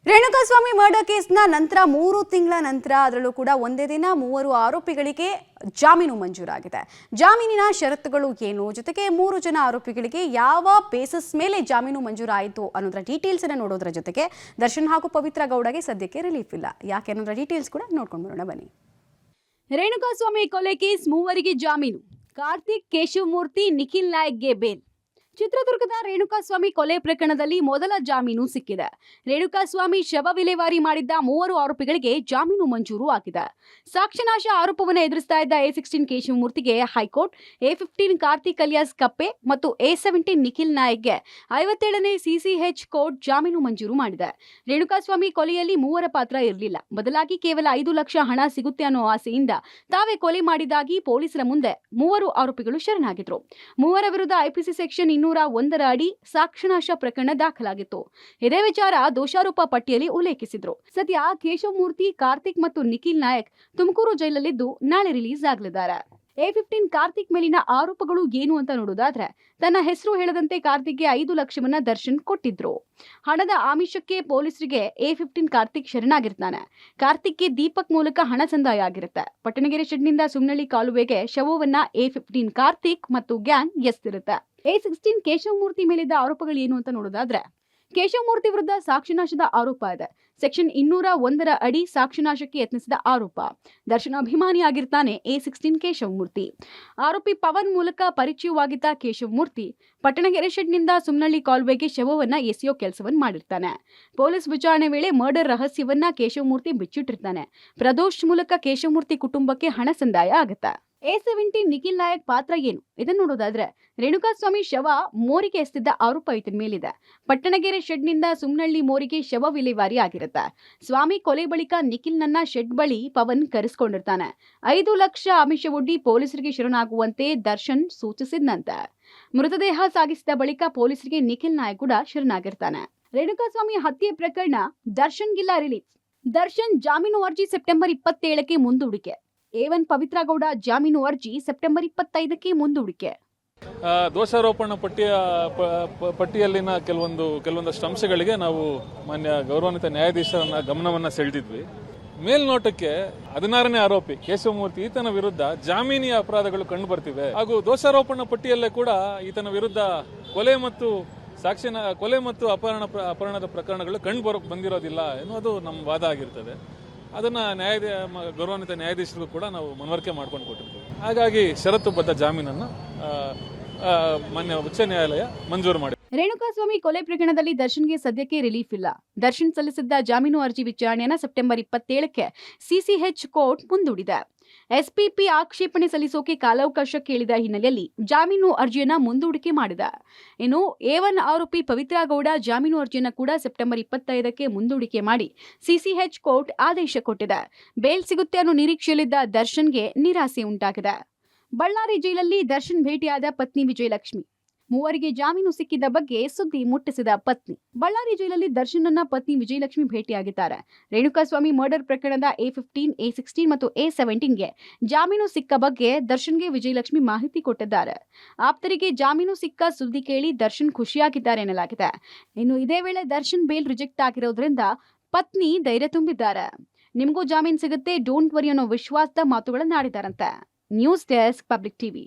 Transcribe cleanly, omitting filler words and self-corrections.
Renukaswamy murder ಕೇಸ್ನ ನಂತರ 3 ತಿಂಗಳ ನಂತರ ಅದರಲ್ಲೂ ಕೂಡ ಒಂದೇ ದಿನ 3 ಆರೋಪಿಗಳಿಗೆ ಜಾಮೀನು ಮಂಜೂರಾಗಿದೆ. ಜಾಮೀನಿನ ಷರತ್ತುಗಳು ಏನು, ಜೊತೆಗೆ 3 ಜನ ಆರೋಪಿಗಳಿಗೆ ಯಾವ ಬೇಸಿಸ್ ಮೇಲೆ ಜಾಮೀನು ಮಂಜೂರಾಯಿತು ಅನ್ನೋದರ ಡೀಟೇಲ್ಸ್ ಅನ್ನು ನೋಡೋದ್ರ ಜೊತೆಗೆ ದರ್ಶನ್ ಹಾಗೂ ಪವಿತ್ರ ಗೌಡಗೆ ಸದ್ಯಕ್ಕೆ ರಿಲೀಫ್ ಇಲ್ಲ. ಯಾಕೆ ಅನ್ನೋದರ ಡೀಟೇಲ್ಸ್ ಕೂಡ ನೋಡ್ಕೊಂಡು ಬರೋಣ ಬನ್ನಿ. ರೇಣುಕಾಸ್ವಾಮಿ ಕೊಲೆ ಕೇಸ್ 3 ಜಾಮೀನು. ಕಾರ್ತಿಕ್, ಕೇಶವಮೂರ್ತಿ, ನಿಖಿಲ್ ನಾಯಕ್ಗೆ ಬೇಲ್. ಚಿತ್ರದುರ್ಗದ ರೇಣುಕಾಸ್ವಾಮಿ ಕೊಲೆ ಪ್ರಕರಣದಲ್ಲಿ ಮೊದಲ ಜಾಮೀನು ಸಿಕ್ಕಿದೆ. ರೇಣುಕಾಸ್ವಾಮಿ ಶವ ವಿಲೇವಾರಿ ಮಾಡಿದ್ದ 3 ಆರೋಪಿಗಳಿಗೆ ಜಾಮೀನು ಮಂಜೂರು ಆಗಿದೆ. ಸಾಕ್ಷ್ಯನಾಶ ಆರೋಪವನ್ನು ಎದುರಿಸ್ತಾ ಇದ್ದ A16 ಕೇಶವಮೂರ್ತಿಗೆ high court, A15 Karthik alias ಕಪ್ಪೆ ಮತ್ತು A17 ನಿಖಿಲ್ ನಾಯಕ್ಗೆ 57ನೇ CCH ಕೋರ್ಟ್ ಜಾಮೀನು ಮಂಜೂರು ಮಾಡಿದೆ. ರೇಣುಕಾಸ್ವಾಮಿ ಕೊಲೆಯಲ್ಲಿ 3 ಪಾತ್ರ ಇರಲಿಲ್ಲ. ಬದಲಾಗಿ ಕೇವಲ 5 ಲಕ್ಷ ಹಣ ಸಿಗುತ್ತೆ ಅನ್ನೋ ಆಸೆಯಿಂದ ತಾವೇ ಕೊಲೆ ಮಾಡಿದಾಗಿ ಪೊಲೀಸರ ಮುಂದೆ 3 ಆರೋಪಿಗಳು ಶರಣಾಗಿದ್ರು. 3 ವಿರುದ್ಧ IPC ಸೆಕ್ಷನ್ 201 ಅಡಿ ಸಾಕ್ಷ್ಯನಾಶ ಪ್ರಕರಣ ದಾಖಲಾಗಿತ್ತು. ಇದೇ ವಿಚಾರ ದೋಷಾರೋಪ ಪಟ್ಟಿಯಲ್ಲಿ ಉಲ್ಲೇಖಿಸಿದ್ರು. ಸದ್ಯ ಕೇಶವಮೂರ್ತಿ, ಕಾರ್ತಿಕ್ ಮತ್ತು ನಿಖಿಲ್ ನಾಯಕ್ ತುಮಕೂರು ಜೈಲಲ್ಲಿದ್ದು ನಾಳೆ ರಿಲೀಸ್ ಆಗಲಿದ್ದಾರೆ. A15 ಕಾರ್ತಿಕ್ ಮೇಲಿನ ಆರೋಪಗಳು ಏನು ಅಂತ ನೋಡೋದಾದ್ರೆ, ತನ್ನ ಹೆಸರು ಹೇಳದಂತೆ ಕಾರ್ತಿಕ್ಗೆ 5 ಲಕ್ಷವನ್ನ ದರ್ಶನ್ ಕೊಟ್ಟಿದ್ರು. ಹಣದ ಆಮಿಷಕ್ಕೆ ಪೊಲೀಸರಿಗೆ A15 ಕಾರ್ತಿಕ್ ಶರಣಾಗಿರ್ತಾನೆ. ಕಾರ್ತಿಕ್ಗೆ ದೀಪಕ್ ಮೂಲಕ ಹಣ ಸಂದಾಯ ಆಗಿರುತ್ತೆ. ಪಟ್ಟಣಗೆರೆ ಶೆಡ್ನಿಂದ ಸುಮ್ನಳ್ಳಿ ಕಾಲುವೆಗೆ ಶವವನ್ನ A15 ಕಾರ್ತಿಕ್ ಮತ್ತು ಗ್ಯಾಂಗ್ ಎಸ್ತಿರುತ್ತೆ. A16 ಕೇಶವಮೂರ್ತಿ ಮೇಲಿದ್ದ ಆರೋಪಗಳು ಏನು ಅಂತ ನೋಡೋದಾದ್ರೆ, ಕೇಶವಮೂರ್ತಿ ವಿರುದ್ಧ ಸಾಕ್ಷ್ಯನಾಶದ ಆರೋಪ ಇದೆ. ಸೆಕ್ಷನ್ 201 ಅಡಿ ಸಾಕ್ಷ್ಯನಾಶಕ್ಕೆ ಯತ್ನಿಸಿದ ಆರೋಪ. ದರ್ಶನ್ ಅಭಿಮಾನಿಯಾಗಿರ್ತಾನೆ A16 ಕೇಶವಮೂರ್ತಿ. ಆರೋಪಿ ಪವನ್ ಮೂಲಕ ಪರಿಚಯವಾಗಿದ್ದ ಕೇಶವಮೂರ್ತಿ ಪಟ್ಟಣಗೆರೆ ಶೆಡ್ನಿಂದ ಸುಮ್ನಳ್ಳಿ ಕಾಲುವೆಗೆ ಶವವನ್ನ ಎಸೆಯೋ ಕೆಲಸವನ್ನ ಮಾಡಿರ್ತಾನೆ. ಪೊಲೀಸ್ ವಿಚಾರಣೆ ವೇಳೆ ಮರ್ಡರ್ ರಹಸ್ಯವನ್ನ ಕೇಶವಮೂರ್ತಿ ಬಿಚ್ಚಿಟ್ಟಿರ್ತಾನೆ. ಪ್ರದೋಷ್ ಮೂಲಕ ಕೇಶವಮೂರ್ತಿ ಕುಟುಂಬಕ್ಕೆ ಹಣ ಸಂದಾಯ ಆಗುತ್ತೆ. A17 ನಿಖಿಲ್ ನಾಯಕ್ ಪಾತ್ರ ಏನು ಇದನ್ನು ನೋಡೋದಾದ್ರೆ, ರೇಣುಕಾಸ್ವಾಮಿ ಶವ ಮೋರಿಗೆ ಎಸೆದಿದ್ದ ಆರೋಪ ಈತನ ಮೇಲಿದೆ. ಪಟ್ಟಣಗೆರೆ ಶೆಡ್ನಿಂದ ಸುಮ್ನಳ್ಳಿ ಮೋರಿಗೆ ಶವ ವಿಲೇವಾರಿ ಆಗಿರುತ್ತೆ. ಸ್ವಾಮಿ ಕೊಲೆ ಬಳಿಕ ನಿಖಿಲ್ ನನ್ನ ಶೆಡ್ ಬಳಿ ಪವನ್ ಕರೆಸ್ಕೊಂಡಿರ್ತಾನೆ. 5 ಲಕ್ಷ ಆಮಿಷವೊಡ್ಡಿ ಪೊಲೀಸರಿಗೆ ಶರಣಾಗುವಂತೆ ದರ್ಶನ್ ಸೂಚಿಸಿದ್ನಂತೆ. ಮೃತದೇಹ ಸಾಗಿಸಿದ ಬಳಿಕ ಪೊಲೀಸರಿಗೆ ನಿಖಿಲ್ ನಾಯಕ್ ಕೂಡ ಶರಣಾಗಿರ್ತಾನೆ. ರೇಣುಕಾಸ್ವಾಮಿ ಹತ್ಯೆ ಪ್ರಕರಣ ದರ್ಶನ್ಗಿಲ್ಲ ರಿಲೀಫ್. ದರ್ಶನ್ ಜಾಮೀನು ಅರ್ಜಿ ಸೆಪ್ಟೆಂಬರ್ 27ಕ್ಕೆ ಮುಂದೂಡಿಕೆ. A1 ಪವಿತ್ರ ಗೌಡ ಜಾಮೀನು ಅರ್ಜಿ ಸೆಪ್ಟೆಂಬರ್ 25ಕ್ಕೆ ಮುಂದೂಡಿಕೆ. ದೋಷಾರೋಪಣಾ ಪಟ್ಟಿಯಲ್ಲಿನ ಕೆಲವೊಂದಷ್ಟು ಅಂಶಗಳಿಗೆ ನಾವು ಮಾನ್ಯ ಗೌರವಾನ್ವಿತ ನ್ಯಾಯಾಧೀಶರನ್ನ ಗಮನವನ್ನ ಸೆಳೆದಿದ್ವಿ. ಮೇಲ್ನೋಟಕ್ಕೆ 16ನೇ ಆರೋಪಿ ಕೇಶವಮೂರ್ತಿ ಈತನ ವಿರುದ್ಧ ಜಾಮೀನಿಯ ಅಪರಾಧಗಳು ಕಂಡು ಬರ್ತಿವೆ. ಹಾಗೂ ದೋಷಾರೋಪಣಾ ಪಟ್ಟಿಯಲ್ಲೇ ಕೂಡ ಈತನ ವಿರುದ್ಧ ಕೊಲೆ ಮತ್ತು ಅಪಹರಣದ ಪ್ರಕರಣಗಳು ಕಂಡು ಬಂದಿರೋದಿಲ್ಲ ಎನ್ನುವುದು ನಮ್ಮ ವಾದ ಆಗಿರ್ತದೆ. ಅದನ್ನ ಗೌರವಾನ್ವಿತ ನ್ಯಾಯಾಧೀಶರಿಗೂ ಕೂಡ ನಾವು ಮನವರಿಕೆ ಮಾಡ್ಕೊಂಡು ಕೊಟ್ಟಿರ್ತೀವಿ. ಹಾಗಾಗಿ ಷರತ್ತುಬದ್ಧ ಜಾಮೀನನ್ನ ಮಾನ್ಯ ಉಚ್ಚ ನ್ಯಾಯಾಲಯ ಮಂಜೂರು ಮಾಡಿದೆ. ರೇಣುಕಾಸ್ವಾಮಿ ಕೊಲೆ ಪ್ರಕರಣದಲ್ಲಿ ದರ್ಶನ್ಗೆ ಸದ್ಯಕ್ಕೆ ರಿಲೀಫ್ ಇಲ್ಲ. ದರ್ಶನ್ ಸಲ್ಲಿಸಿದ್ದ ಜಾಮೀನು ಅರ್ಜಿ ವಿಚಾರಣೆಯನ್ನ ಸೆಪ್ಟೆಂಬರ್ 27ಕ್ಕೆ CCH ಕೋರ್ಟ್ ಮುಂದೂಡಿದೆ. SPP ಆಕ್ಷೇಪಣೆ ಸಲ್ಲಿಸೋಕೆ ಕಾಲಾವಕಾಶ ಕೇಳಿದ ಹಿನ್ನೆಲೆಯಲ್ಲಿ ಜಾಮೀನು ಅರ್ಜಿಯನ್ನ ಮುಂದೂಡಿಕೆ ಮಾಡಿದೆ. ಇನ್ನು A1 ಆರೋಪಿ ಪವಿತ್ರ ಗೌಡ ಜಾಮೀನು ಅರ್ಜಿಯನ್ನ ಕೂಡ ಸೆಪ್ಟೆಂಬರ್ 25ಕ್ಕೆ ಮುಂದೂಡಿಕೆ ಮಾಡಿ CCH ಕೋರ್ಟ್ ಆದೇಶ ಕೊಟ್ಟಿದೆ. ಬೇಲ್ ಸಿಗುತ್ತೆ ಅನ್ನೋ ನಿರೀಕ್ಷೆಯಲ್ಲಿದ್ದ ದರ್ಶನ್ಗೆ ನಿರಾಸೆ ಉಂಟಾಗಿದೆ. ಬಳ್ಳಾರಿ ಜೈಲಲ್ಲಿ ದರ್ಶನ್ ಭೇಟಿಯಾದ ಪತ್ನಿ ವಿಜಯಲಕ್ಷ್ಮಿ. 3ರಿಗೆ ಜಾಮೀನು ಸಿಕ್ಕಿದ ಬಗ್ಗೆ ಸುದ್ದಿ ಮುಟ್ಟಿಸಿದ ಪತ್ನಿ. ಬಳ್ಳಾರಿ ಜೈಲಲ್ಲಿ ದರ್ಶನ್ನ ಪತ್ನಿ ವಿಜಯಲಕ್ಷ್ಮಿ ಭೇಟಿಯಾಗಿದ್ದಾರೆ. ರೇಣುಕಾಸ್ವಾಮಿ ಮರ್ಡರ್ ಪ್ರಕರಣದ A15, A16 ಮತ್ತು A17ಗೆ ಜಾಮೀನು ಸಿಕ್ಕ ಬಗ್ಗೆ ದರ್ಶನ್ಗೆ ವಿಜಯಲಕ್ಷ್ಮಿ ಮಾಹಿತಿ ಕೊಟ್ಟಿದ್ದಾರೆ. ಆಪ್ತರಿಗೆ ಜಾಮೀನು ಸಿಕ್ಕ ಸುದ್ದಿ ಕೇಳಿ ದರ್ಶನ್ ಖುಷಿಯಾಗಿದ್ದಾರೆ ಎನ್ನಲಾಗಿದೆ. ಇನ್ನು ಇದೇ ವೇಳೆ ದರ್ಶನ್ ಬೇಲ್ ರಿಜೆಕ್ಟ್ ಆಗಿರೋದ್ರಿಂದ ಪತ್ನಿ ಧೈರ್ಯ ತುಂಬಿದ್ದಾರೆ. ನಿಮಗೂ ಜಾಮೀನು ಸಿಗುತ್ತೆ, ಡೋಂಟ್ ವರಿ ಅನ್ನೋ ವಿಶ್ವಾಸದ ಮಾತುಗಳನ್ನಾಡಿದಾರಂತೆ. News desk, public TV.